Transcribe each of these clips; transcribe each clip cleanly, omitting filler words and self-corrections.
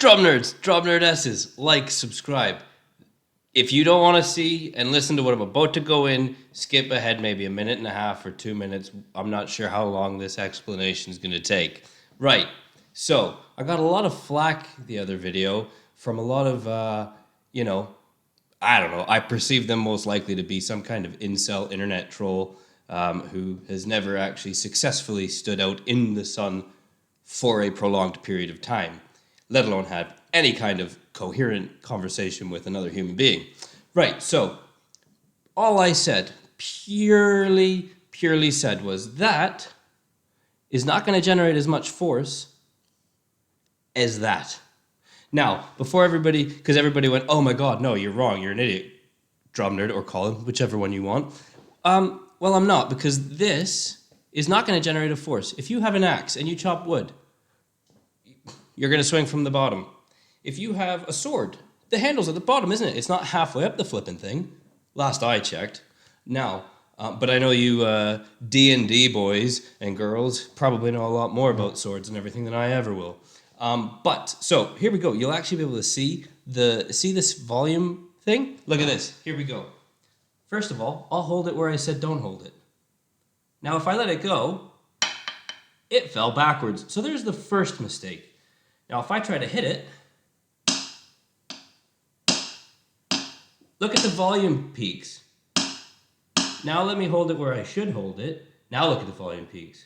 Drum nerds, drum nerdesses, like, subscribe. If you don't want to see and listen to what I'm about to go in, skip ahead maybe a minute and a half or 2 minutes. I'm not sure how long this explanation is going to take. Right, so I got a lot of flack the other video from a lot of, I don't know, I perceive them most likely to be some kind of incel internet troll who has never actually successfully stood out in the sun for a prolonged period of time, let alone have any kind of coherent conversation with another human being. Right, so all I said, purely said, was that is not going to generate as much force as that. Now, before everybody, because everybody went, oh my God, no, you're wrong, you're an idiot, drum nerd or Colin, whichever one you want. Well, I'm not, because this is not going to generate a force. If you have an axe and you chop wood, you're going to swing from the bottom. If you have a sword, the handle's at the bottom, isn't it? It's not halfway up the flipping thing, last I checked. Now, but I know you D&D boys and girls probably know a lot more about swords and everything than I ever will. So here we go. You'll actually be able to see this volume thing. Look at this. Here we go. First of all, I'll hold it where I said don't hold it. Now, if I let it go, it fell backwards. So there's the first mistake. Now, if I try to hit it, look at the volume peaks. Now let me hold it where I should hold it. Now look at the volume peaks.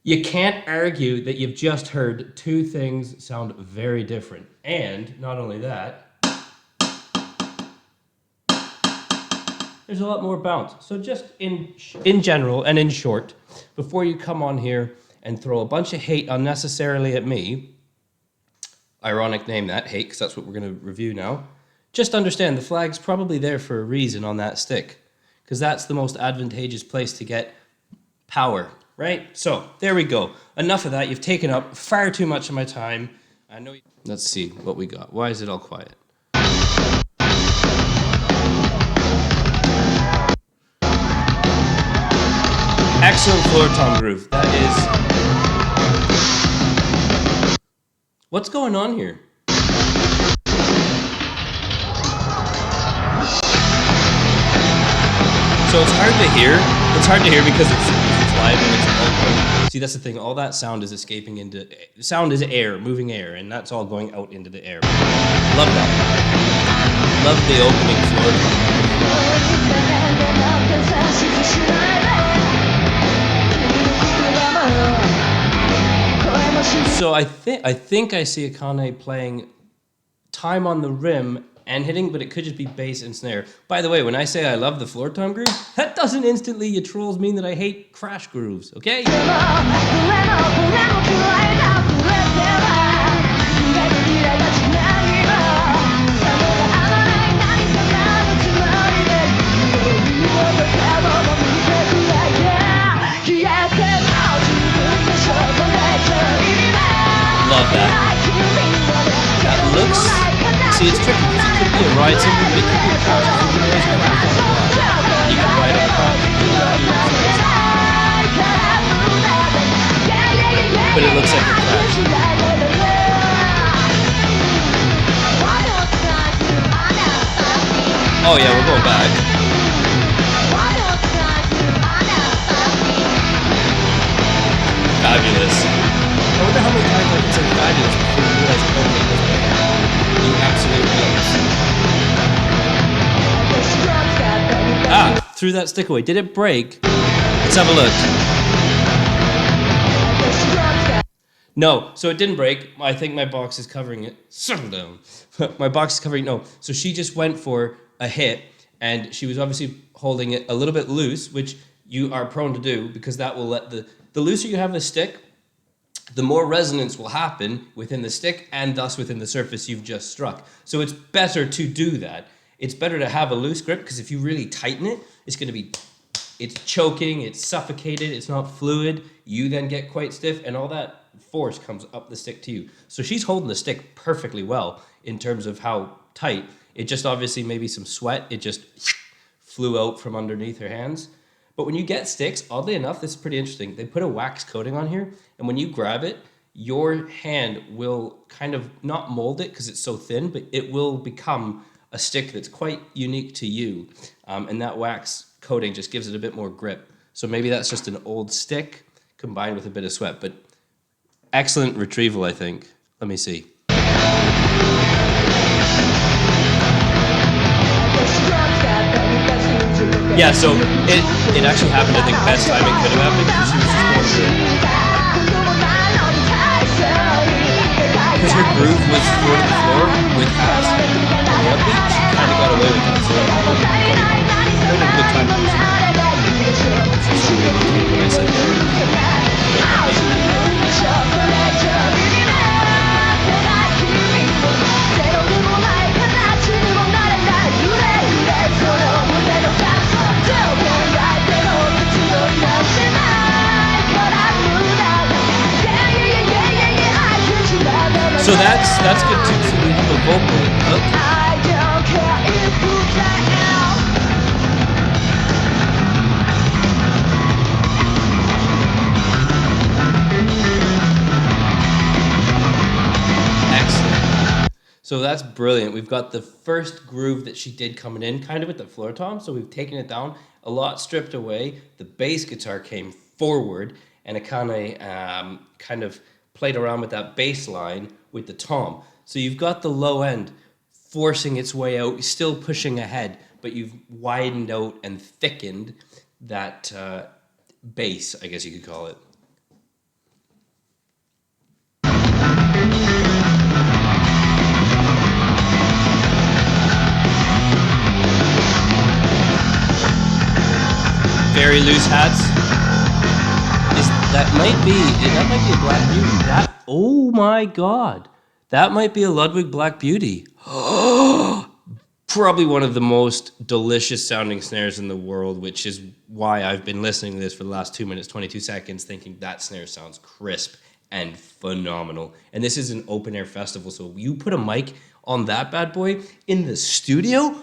You can't argue that you've just heard two things sound very different. And not only that, there's a lot more bounce. So just in general and in short, before you come on here and throw a bunch of hate unnecessarily at me, ironic name that, hate, because that's what we're going to review now, just understand the flag's probably there for a reason on that stick, because that's the most advantageous place to get power, right? So there we go. Enough of that. You've taken up far too much of my time. I know. Let's see what we got. Why is it all quiet? Excellent floor tom groove. That is. What's going on here? So it's hard to hear. It's hard to hear because it's live and it's open. See, that's the thing. All that sound is escaping into... Sound is air, moving air, and that's all going out into the air. Love that. Love the opening floor tom. So I think I see Akane playing Time on the Rim and hitting, but it could just be bass and snare. By the way, when I say I love the floor tom groove, that doesn't instantly, you trolls, mean that I hate crash grooves, okay? Love that. That looks... See, it's tricky because it could be a ride cymbal, but it could be a crash. You can always crash on the block. You can ride on the crash. But it looks like a crash. Oh yeah, we're going back. Fabulous. I wonder how many times I can say fabulous before you realize it only was bad. You absolute idiots. Threw that stick away. Did it break? Let's have a look. No, so it didn't break. I think my box is covering it. Settle down. My box is covering, no. So she just went for a hit, and she was obviously holding it a little bit loose, which you are prone to do, because that will let the looser you have the stick, the more resonance will happen within the stick and thus within the surface you've just struck. So it's better to do that. It's better to have a loose grip, because if you really tighten it, it's going to be, it's choking, it's suffocated, it's not fluid. You then get quite stiff, and all that force comes up the stick to you. So she's holding the stick perfectly well in terms of how tight. It just obviously maybe some sweat. It just flew out from underneath her hands. But when you get sticks, oddly enough, this is pretty interesting. They put a wax coating on here, and when you grab it, your hand will kind of not mold it because it's so thin, but it will become a stick that's quite unique to you. And that wax coating just gives it a bit more grip. So maybe that's just an old stick combined with a bit of sweat, but excellent retrieval, I think. Let me see. Yeah, so it actually happened, I think, best time it could have happened because she was just going because her groove was floor to the floor with hats on the upbeat. She kind of got away with that, so quite a good time. For some reason, what I said so that's good too. So we have a vocal hook. Excellent. So that's brilliant. We've got the first groove that she did coming in, kind of with the floor tom. So we've taken it down, a lot stripped away. The bass guitar came forward, and Akane kind of played around with that bass line with the tom. So you've got the low end forcing its way out, still pushing ahead, but you've widened out and thickened that bass, I guess you could call it. Very loose hats. That might be a Black Beauty. Oh my God, that might be a Ludwig Black Beauty. Probably one of the most delicious sounding snares in the world, which is why I've been listening to this for the last 2 minutes, 22 seconds, thinking that snare sounds crisp and phenomenal. And this is an open air festival, so you put a mic on that bad boy in the studio.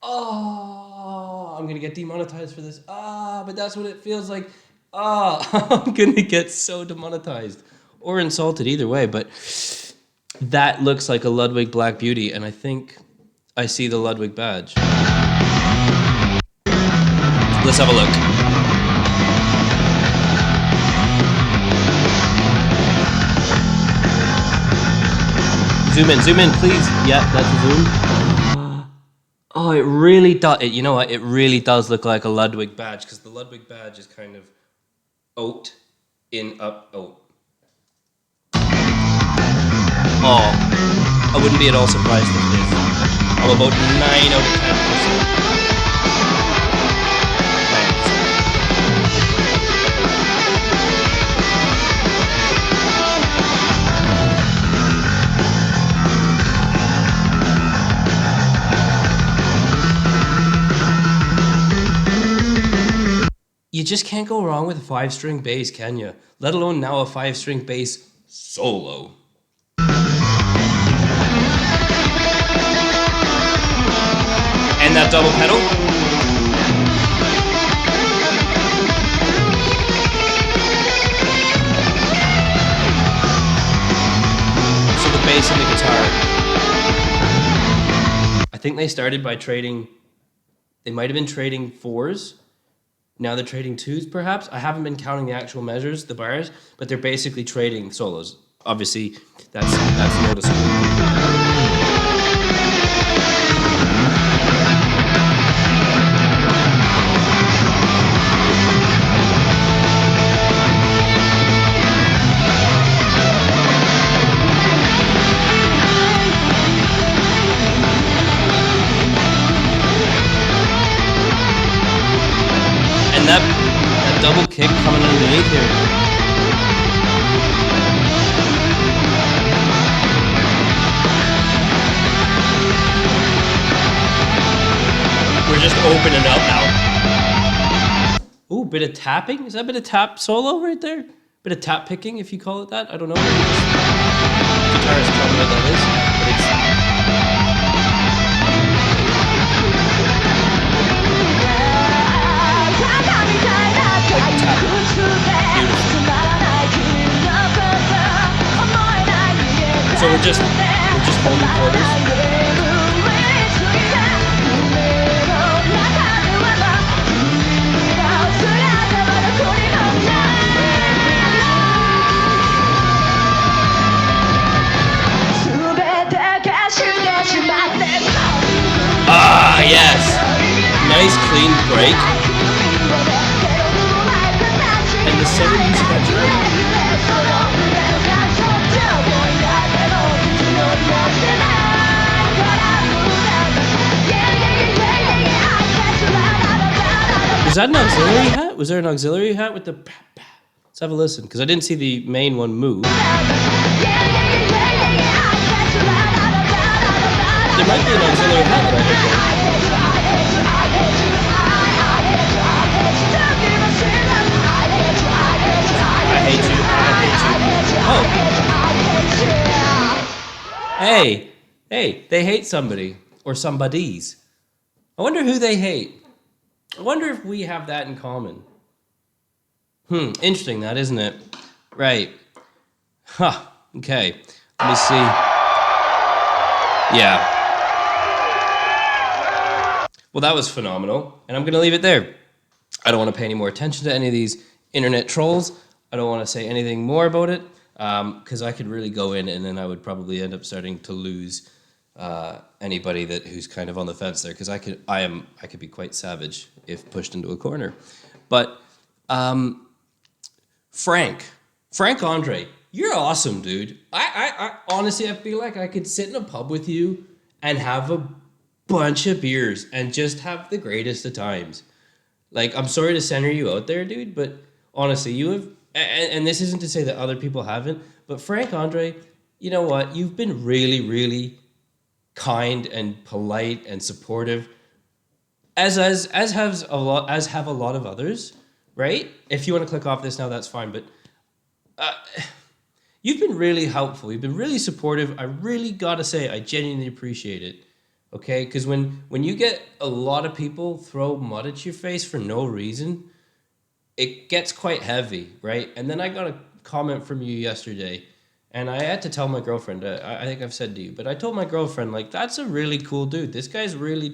Oh, I'm gonna get demonetized for this. But that's what it feels like. I'm gonna get so demonetized or insulted either way, but that looks like a Ludwig Black Beauty, and I think I see the Ludwig badge. Let's have a look. Zoom in, please. Yeah, that's a zoom. Oh, it really does. You know what? It really does look like a Ludwig badge, because the Ludwig badge is kind of out, in, up, out. Oh, I wouldn't be at all surprised if it is. I'm about 9 out of 10%. 9%. You just can't go wrong with a 5-string bass, can you? Let alone now a 5-string bass solo. And that double pedal. So the bass and the guitar. I think they started by trading, they might have been trading 4s. Now they're trading 2s, perhaps. I haven't been counting the actual measures, the bars, but they're basically trading solos. Obviously, that's noticeable. And that double kick coming underneath here. We're just opening up now. Ooh, bit of tapping? Is that a bit of tap solo right there? Bit of tap picking, if you call it that? I don't know. Guitarist tell me what that is, but it's... Like tap. Beautiful. So we're just holding quarters. Ah, yes. Nice clean break. And the solo music actually. Was that an auxiliary hat? Was there an auxiliary hat with the... Let's have a listen, because I didn't see the main one move. There might be an auxiliary hat that I heard there. I hate you. I hate you. Oh. Hey, they hate somebody. Or somebodies. I wonder who they hate. I wonder if we have that in common. Interesting that, isn't it? Right. Huh. Okay. Let me see. Yeah. Well, that was phenomenal, and I'm going to leave it there. I don't want to pay any more attention to any of these internet trolls. I don't want to say anything more about it, because I could really go in, and then I would probably end up starting to lose anybody who's kind of on the fence there, because I could be quite savage if pushed into a corner. But Frank Andre, you're awesome, dude. I honestly, I feel like I could sit in a pub with you and have a bunch of beers and just have the greatest of times. Like, I'm sorry to center you out there, dude, but honestly, you have, and this isn't to say that other people haven't, but Frank Andre, you know what? You've been really, really kind and polite and supportive, as have a lot of others, right? If you want to click off this now, that's fine. But you've been really helpful. You've been really supportive. I really gotta say, I genuinely appreciate it. Okay, because when you get a lot of people throw mud at your face for no reason, it gets quite heavy, right? And then I got a comment from you yesterday, and I had to tell my girlfriend, I think I've said to you, but I told my girlfriend, like, that's a really cool dude. This guy's really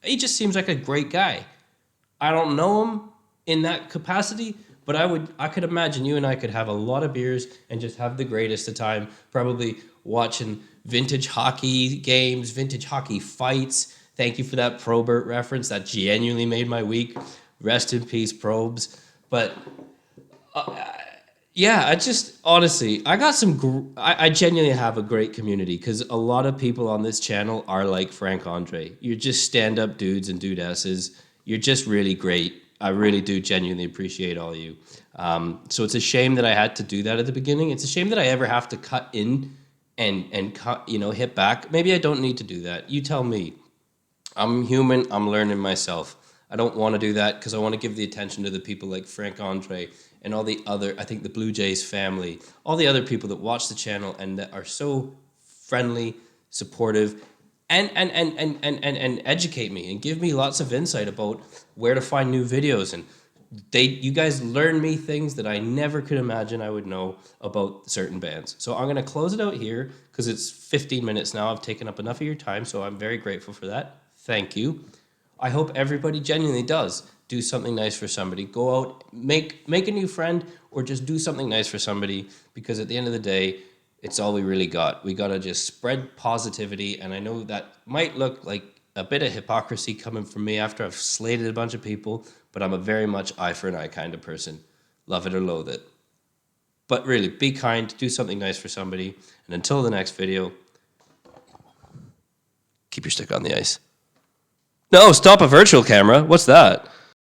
he just seems like a great guy. I don't know him in that capacity, but I could imagine you and I could have a lot of beers and just have the greatest of time, probably watching vintage hockey games, vintage hockey fights. Thank you for that Probert reference. That genuinely made my week. Rest in peace, Probes. But yeah, I just, honestly, I got I genuinely have a great community, because a lot of people on this channel are like Frank Andre. You're just stand-up dudes and dudesses. You're just really great. I really do genuinely appreciate all of you. So it's a shame that I had to do that at the beginning. It's a shame that I ever have to cut in and cut, hit back. Maybe I don't need to do that. You tell me. I'm human. I'm learning myself. I don't want to do that, because I want to give the attention to the people like Frank Andre and all the other, I think the Blue Jays family, all the other people that watch the channel and that are so friendly, supportive, and educate me and give me lots of insight about where to find new videos. And you guys learn me things that I never could imagine I would know about certain bands. So I'm going to close it out here, because it's 15 minutes now. I've taken up enough of your time, so I'm very grateful for that. Thank you. I hope everybody genuinely does do something nice for somebody. Go out, make a new friend, or just do something nice for somebody, because at the end of the day, it's all we really got. We got to just spread positivity, and I know that might look like a bit of hypocrisy coming from me after I've slated a bunch of people, but I'm a very much eye for an eye kind of person. Love it or loathe it. But really, be kind, do something nice for somebody, and until the next video, keep your stick on the ice. No, stop a virtual camera. What's that?